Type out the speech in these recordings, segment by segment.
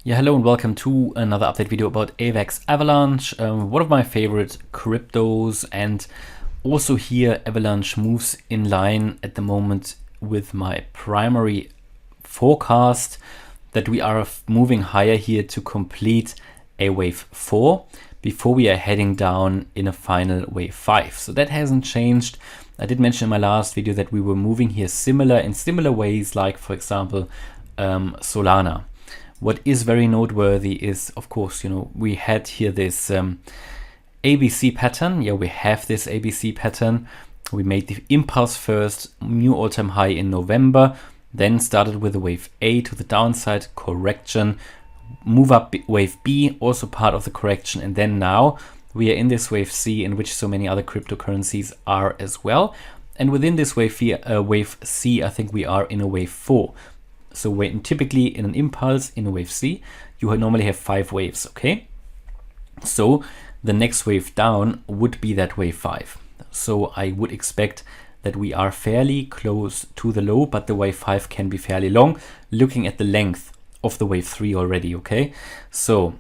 Yeah, hello and welcome to another update video about AVAX Avalanche, one of my favorite cryptos, and also here Avalanche moves in line at the moment with my primary forecast that we are moving higher here to complete a wave 4 before we are heading down in a final wave 5. So that hasn't changed. I did mention in my last video that we were moving here in similar ways, like for example Solana. What is very noteworthy is, of course, we had here this ABC pattern. Yeah, we have this ABC pattern. We made the impulse first, new all-time high in November, then started with a wave A to the downside, correction, move up wave B, also part of the correction, and then now we are in this wave C, in which so many other cryptocurrencies are as well. And within this wave C, I think we are in a wave 4. So when typically in an impulse in a wave C, you normally have 5 waves, okay? So the next wave down would be that wave 5. So I would expect that we are fairly close to the low, but the wave 5 can be fairly long, looking at the length of the wave 3 already, okay? So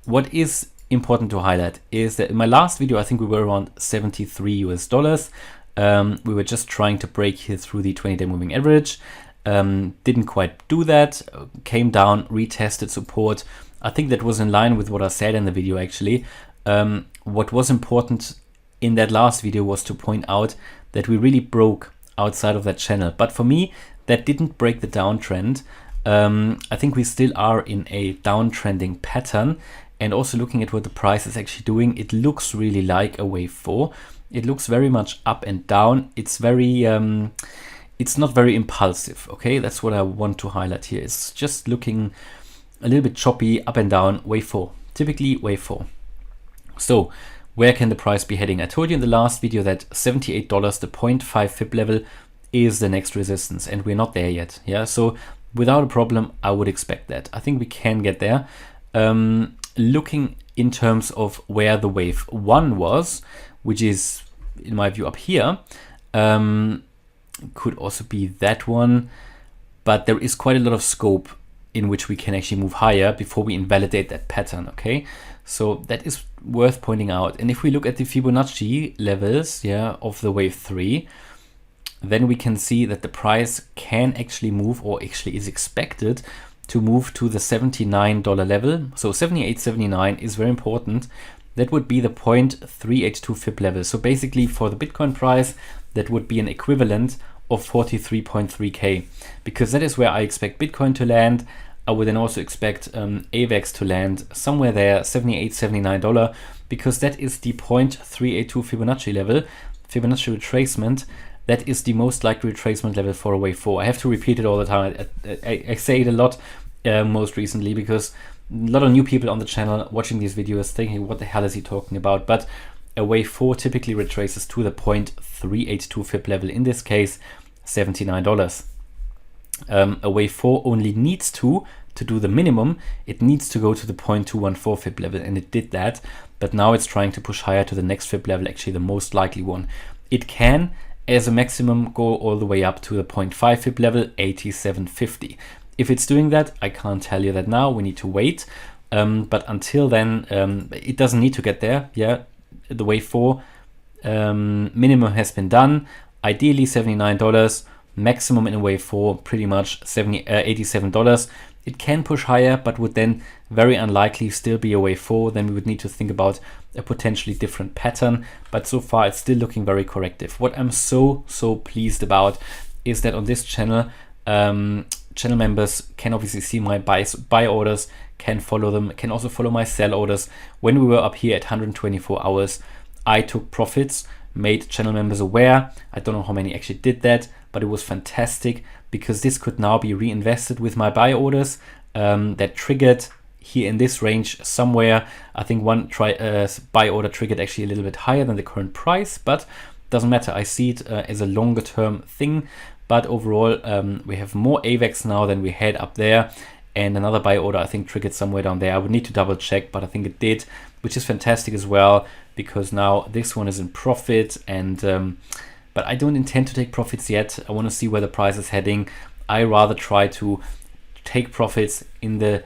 what is important to highlight is that in my last video, I think we were around 73 US dollars. We were just trying to break here through the 20-day moving average. Didn't quite do that, came down, retested support. I think that was in line with what I said in the video actually. What was important in that last video was to point out that we really broke outside of that channel. But for me, that didn't break the downtrend. I think we still are in a downtrending pattern. And also looking at what the price is actually doing, it looks really like a wave 4. It looks very much up and down. It's very... it's not very impulsive, okay? That's what I want to highlight here. It's just looking a little bit choppy, up and down, wave 4, typically wave 4. So where can the price be heading? I told you in the last video that $78, the 0.5 fib level, is the next resistance, and we're not there yet. Yeah, so without a problem, I would expect that. I think we can get there. Looking in terms of where the wave 1 was, which is, in my view, up here, could also be that one, but there is quite a lot of scope in which we can actually move higher before we invalidate that pattern, okay? So that is worth pointing out. And if we look at the Fibonacci levels, yeah, of the wave 3, then we can see that the price can actually move, or actually is expected to move to the $79 level. So 78.79 is very important. That would be the 0.382 fib level. So basically for the Bitcoin price, that would be an equivalent of 43.3K, because that is where I expect Bitcoin to land. I would then also expect AVAX to land somewhere there, $78, $79, because that is the 0.382 Fibonacci level, Fibonacci retracement. That is the most likely retracement level for a wave 4. I have to repeat it all the time. I say it a lot most recently, because a lot of new people on the channel watching these videos thinking, what the hell is he talking about? But a wave 4 typically retraces to the 0.382 fib level, in this case $79. A wave 4 only needs to do the minimum, it needs to go to the 0.214 fib level, and it did that, but now it's trying to push higher to the next fib level, actually the most likely one. It can, as a maximum, go all the way up to the 0.5 fib level, 87.50. If it's doing that, I can't tell you that now, we need to wait, but until then, it doesn't need to get there. Yeah, the wave 4 minimum has been done, ideally $79, maximum in a wave 4 pretty much $87. It can push higher, but would then very unlikely still be a wave 4. Then we would need to think about a potentially different pattern, but so far it's still looking very corrective. What I'm so pleased about is that on this channel, channel members can obviously see my buy orders, can follow them, can also follow my sell orders. When we were up here at 124 hours, I took profits, made channel members aware. I don't know how many actually did that, but it was fantastic, because this could now be reinvested with my buy orders that triggered here in this range somewhere. I think one buy order triggered actually a little bit higher than the current price, but doesn't matter. I see it as a longer term thing. But overall, we have more AVAX now than we had up there, and another buy order I think triggered somewhere down there. I would need to double check, but I think it did, which is fantastic as well, because now this one is in profit. And but I don't intend to take profits yet. I want to see where the price is heading. I rather try to take profits in the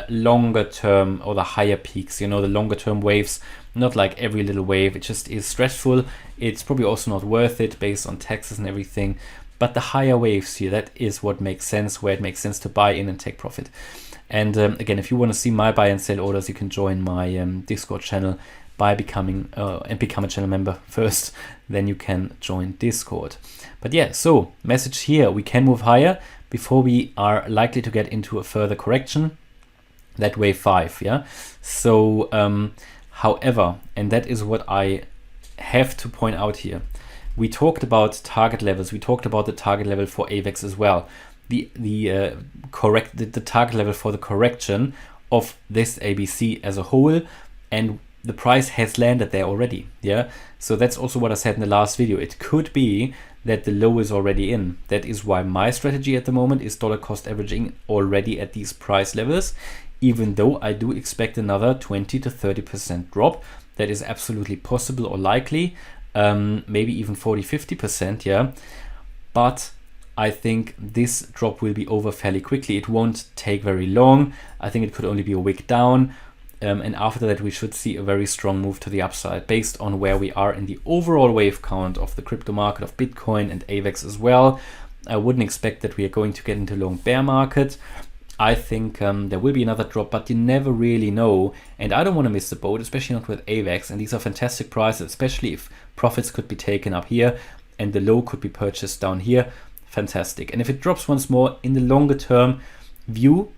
longer term or the higher peaks, the longer term waves, not like every little wave. It just is stressful. It's probably also not worth it based on taxes and everything. But the higher waves here, that is what makes sense, where it makes sense to buy in and take profit. And again, if you want to see my buy and sell orders, you can join my Discord channel by becoming and become a channel member first. Then you can join Discord. But yeah, so message here, we can move higher before we are likely to get into a further correction. That wave 5, yeah. So however, and that is what I have to point out here, we talked about target levels. We talked about the target level for AVAX as well. The target level for the correction of this ABC as a whole, and the price has landed there already. Yeah, so that's also what I said in the last video. It could be that the low is already in. That is why my strategy at the moment is dollar cost averaging already at these price levels, even though I do expect another 20 to 30% drop. That is absolutely possible or likely, maybe even 40-50%, yeah. But I think this drop will be over fairly quickly. It won't take very long. I think it could only be a wick down. And after that, we should see a very strong move to the upside based on where we are in the overall wave count of the crypto market, of Bitcoin and AVAX as well. I wouldn't expect that we are going to get into a long bear market. I think there will be another drop, but you never really know. And I don't want to miss the boat, especially not with AVAX. And these are fantastic prices, especially if profits could be taken up here and the low could be purchased down here. Fantastic. And if it drops once more in the longer term view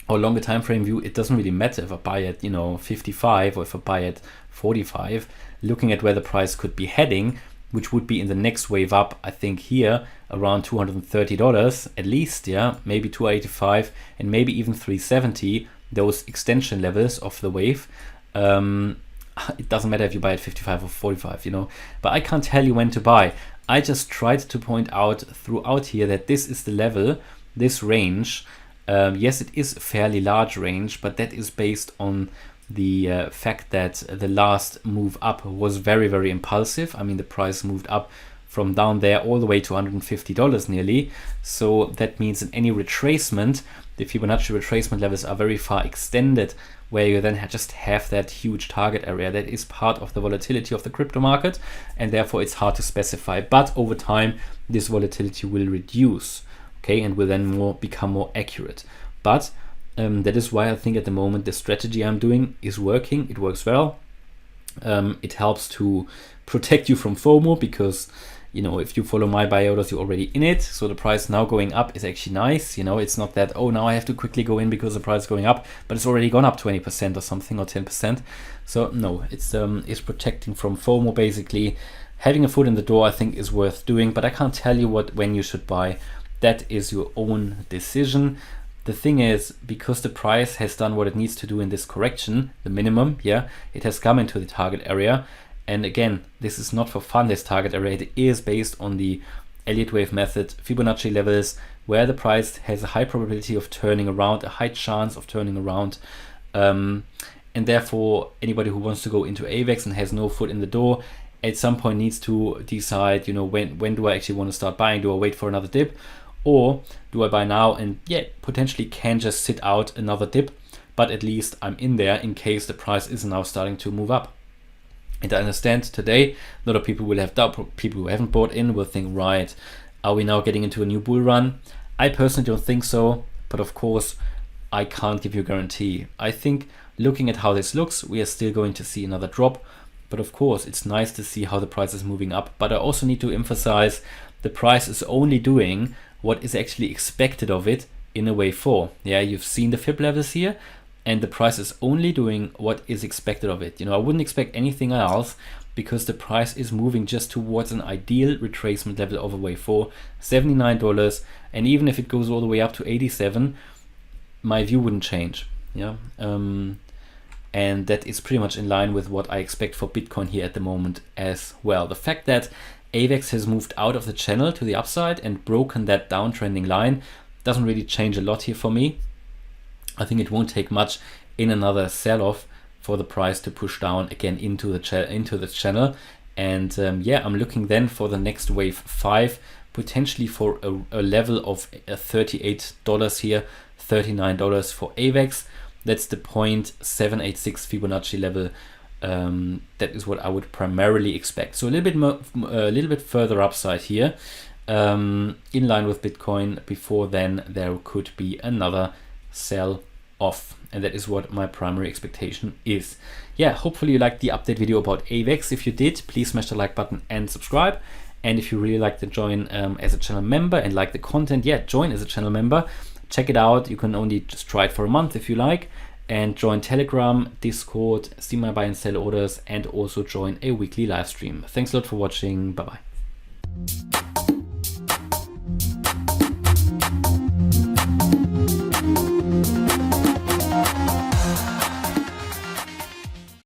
or longer time frame view, it doesn't really matter if I buy at 55 or if I buy at 45. Looking at where the price could be heading, which would be in the next wave up, I think here around $230 at least, yeah, maybe 285 and maybe even 370, those extension levels of the wave. It doesn't matter if you buy at 55 or 45, but I can't tell you when to buy. I just tried to point out throughout here that this is the level, this range. Yes, it is a fairly large range, but that is based on the fact that the last move up was very, very impulsive. I mean, the price moved up from down there all the way to $150 nearly. So that means in any retracement, the Fibonacci retracement levels are very far extended, where you then just have that huge target area. That is part of the volatility of the crypto market, and therefore it's hard to specify. But over time, this volatility will reduce, okay, and will then become more accurate. But that is why I think at the moment the strategy I'm doing is working. It works well. It helps to protect you from FOMO because, if you follow my buy orders, you're already in it. So the price now going up is actually nice. It's not that, oh, now I have to quickly go in because the price is going up, but it's already gone up 20% or something, or 10%. So no, it's protecting from FOMO basically. Having a foot in the door, I think, is worth doing, but I can't tell you when you should buy. That is your own decision. The thing is, because the price has done what it needs to do in this correction, the minimum, yeah, it has come into the target area. And again, this is not for fun, this target area. It is based on the Elliott wave method, Fibonacci levels, where the price has a high probability of turning around, a high chance of turning around. And therefore, anybody who wants to go into AVAX and has no foot in the door, at some point needs to decide, when do I actually want to start buying? Do I wait for another dip? Or do I buy now and potentially can just sit out another dip, but at least I'm in there in case the price is now starting to move up. And I understand today, a lot of people will have doubt. People who haven't bought in will think, right, are we now getting into a new bull run? I personally don't think so, but of course, I can't give you a guarantee. I think looking at how this looks, we are still going to see another drop. But of course, it's nice to see how the price is moving up. But I also need to emphasize the price is only doing what is actually expected of it in a wave 4. Yeah, you've seen the Fib levels here, and the price is only doing what is expected of it. I wouldn't expect anything else because the price is moving just towards an ideal retracement level over wave 4, $79. And even if it goes all the way up to 87, my view wouldn't change. Yeah. And that is pretty much in line with what I expect for Bitcoin here at the moment as well. The fact that AVAX has moved out of the channel to the upside and broken that downtrending line doesn't really change a lot here for me. I think it won't take much in another sell-off for the price to push down again into the channel. And I'm looking then for the next wave 5, potentially for a level of $38 here, $39 for AVAX. That's the 0.786 Fibonacci level. That is what I would primarily expect. So a little bit further upside here, in line with Bitcoin. Before then, there could be another sell off, and that is what my primary expectation is. Yeah, hopefully you liked the update video about AVAX. If you did, please smash the like button and subscribe. And if you really like to join as a channel member and like the content, yeah, join as a channel member. Check it out. You can only just try it for a month if you like, and join Telegram, Discord, see my buy and sell orders, and also join a weekly live stream. Thanks a lot for watching. Bye bye.